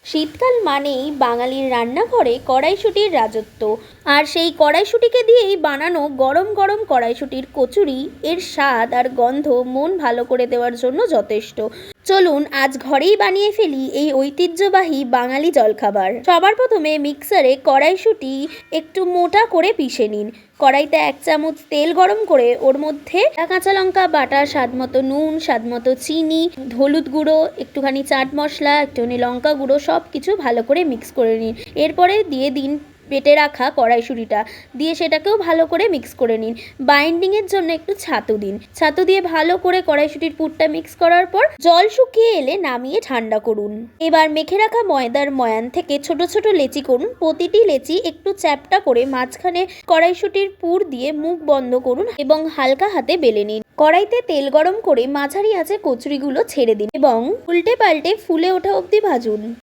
শীতকাল মানেই বাঙালির রান্নাঘরে কড়াইশুঁটির রাজত্ব। আর সেই কড়াইশুঁটিকে দিয়েই বানানো গরম গরম কড়াইশুঁটির কচুরি এর স্বাদ আর গন্ধ মন ভালো করে দেওয়ার জন্য যথেষ্ট। চলুন আজ ঘরেই বানিয়ে ফেলি এই ঐতিহ্যবাহী বাঙালি জলখাবার। সবার প্রথমে মিক্সারে কড়াইশুঁটি একটু মোটা করে পিষে নিন। কড়াইতে 1 চামচ তেল গরম করে ওর মধ্যে কাঁচা লঙ্কা বাটা, স্বাদমতো নুন, স্বাদমতো চিনি, হলুদ গুঁড়ো, একটুখানি চাট মশলা, একটুখানি লঙ্কা গুঁড়ো সব কিছু ভালো করে মিক্স করে নিন। এরপরে দিয়ে দিন বেটে রাখা কড়াইশুঁটিটা, দিয়ে সেটাকেও ভালো করে মিক্স করে নিন। বাইন্ডিংয়ের জন্য একটু ছাতু দিন। ছাতু দিয়ে ভালো করে কড়াইশুঁটির পুরটা মিক্স করার পর জল শুকিয়ে এলে নামিয়ে ঠান্ডা করুন। এবার মেখে রাখা ময়দার ময়ান থেকে ছোট ছোট লেচি করুন। প্রতিটি লেচি একটু চ্যাপ্টা করে মাঝখানে কড়াইশুঁটির পুর দিয়ে মুখ বন্ধ করুন এবং হালকা হাতে বেলে নিন। কড়াইতে তেল গরম করে মাঝারি আঁচে কচুরিগুলো ছেড়ে দিন এবং উল্টে পাল্টে ফুলে ওঠা অবধি ভাজুন।